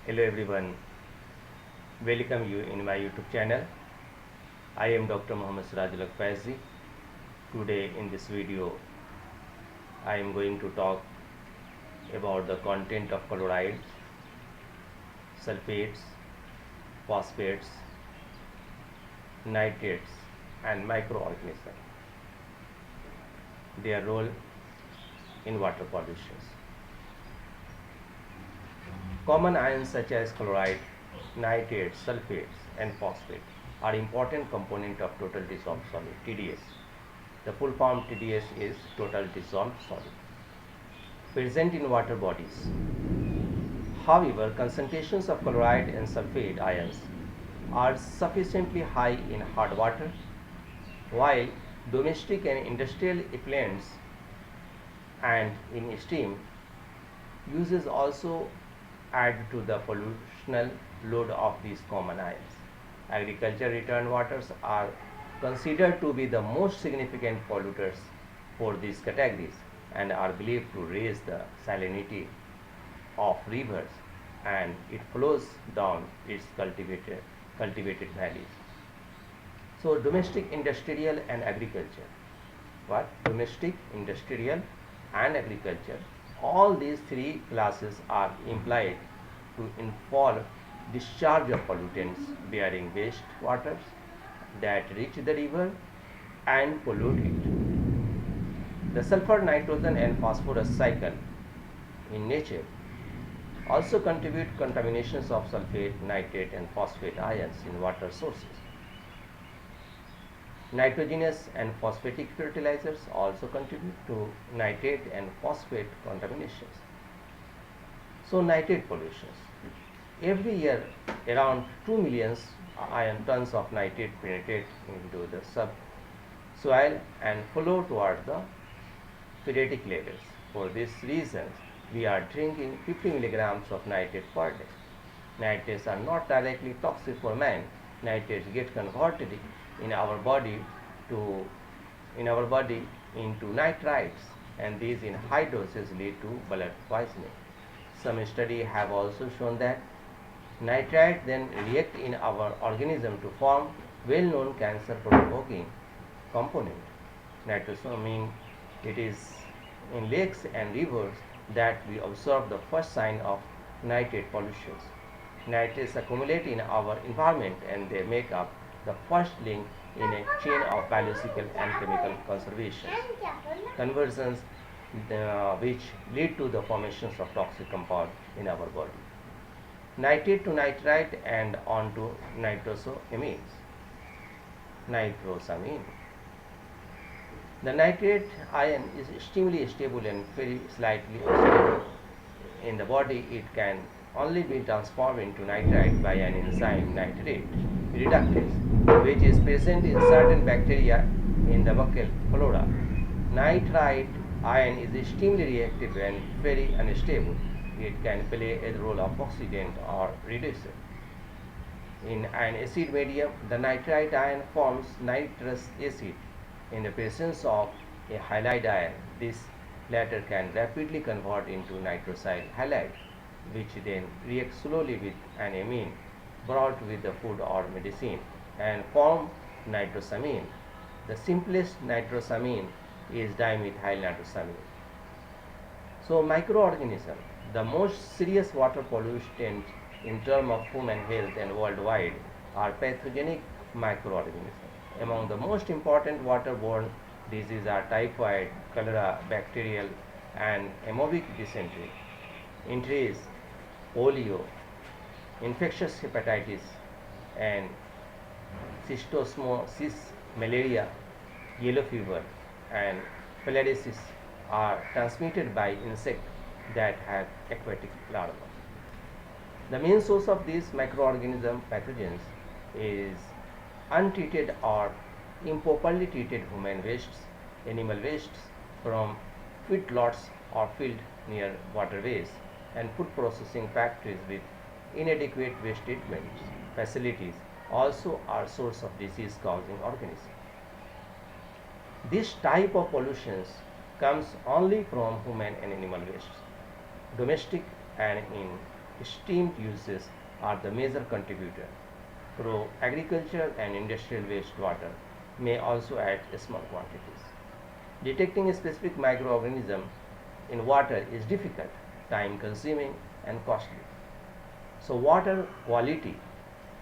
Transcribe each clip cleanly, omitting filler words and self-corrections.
Hello everyone, welcome you in my YouTube channel. I am Dr. Mohammed Sirajul Faizi. Today in this video, I am going to talk about the content of chlorides, sulfates, phosphates, nitrates and microorganisms, their role in water pollution. Common ions such as chloride, nitrates, sulfates and phosphate are important component of total dissolved solid TDS. The full form TDS is total dissolved solid present in water bodies. However, concentrations of chloride and sulfate ions are sufficiently high in hard water, while domestic and industrial effluents and in steam uses also add to the pollutional load of these common ions. Agriculture return waters are considered to be the most significant polluters for these categories and are believed to raise the salinity of rivers and it flows down its cultivated valleys. So domestic, industrial and agriculture. What? Domestic, industrial and agriculture. All these three classes are implied to involve discharge of pollutants bearing waste waters that reach the river and pollute it. The sulfur, nitrogen and phosphorus cycle in nature also contribute contaminations of sulfate, nitrate and phosphate ions in water sources. Nitrogenous and phosphatic fertilizers also contribute to nitrate and phosphate contaminations. So nitrate pollutions. Every year around 2 million iron tons of nitrate penetrate into the subsoil and flow toward the phreatic levels. For this reason, we are drinking 50 milligrams of nitrate per day. Nitrates are not directly toxic for man. Nitrates get converted in our body into nitrites, and these in high doses lead to blood poisoning. Some studies have also shown that nitrite then react in our organism to form well-known cancer-provoking component, nitrosamine. It is in lakes and rivers that we observe the first sign of nitrate pollution. Nitrates accumulate in our environment and they make up the first link in a chain of biological and chemical conversions which lead to the formations of toxic compound in our body. Nitrate to nitrite and on to nitrosamines. Nitrosamine. The nitrate ion is extremely stable and very slightly unstable. In the body, it can only be transformed into nitrite by an enzyme, nitrate reductase, which is present in certain bacteria in the buccal flora. Nitrite ion is extremely reactive and very unstable. It can play a role of oxidant or reducer. In an acid medium, the nitrite ion forms nitrous acid in the presence of a halide ion. This latter can rapidly convert into nitrosyl halide, which then reacts slowly with an amine brought with the food or medicine and form nitrosamine. The simplest nitrosamine is dimethyl nitrosamine. So microorganism, the most serious water pollutant in terms of human health and worldwide are pathogenic microorganisms. Among the most important waterborne diseases are typhoid, cholera, bacterial and amoebic dysentery, enteric, polio, infectious hepatitis and schistosomosis, malaria, yellow fever and filariasis are transmitted by insects that have aquatic larvae. The main source of these microorganism pathogens is untreated or improperly treated human wastes, animal wastes from feedlots or field near waterways, and food processing factories with inadequate waste treatment facilities also are source of disease causing organisms. This type of pollutions comes only from human and animal wastes, domestic and in steam uses are the major contributor, though agricultural and industrial wastewater may also add small quantities. Detecting a specific microorganism in water is difficult, time consuming, and costly. So, water quality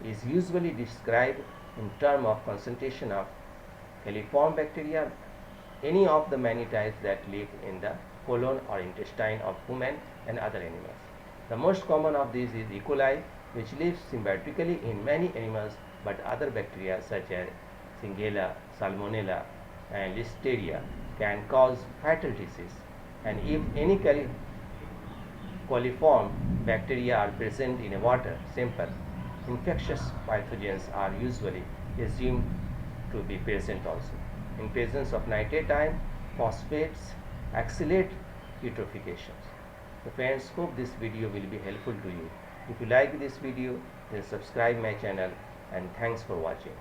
is usually described in terms of concentration of coliform bacteria, any of the many types that live in the colon or intestine of human and other animals. The most common of these is E. coli, which lives symbiotically in many animals, but other bacteria such as Shigella, Salmonella, and Listeria can cause fatal disease. And if any coliform bacteria are present in a water sample, infectious pathogens are usually assumed to be present also. In presence of nitrate ion, phosphates accelerate eutrophications. So friends, hope this video will be helpful to you. If you like this video, then subscribe my channel, and thanks for watching.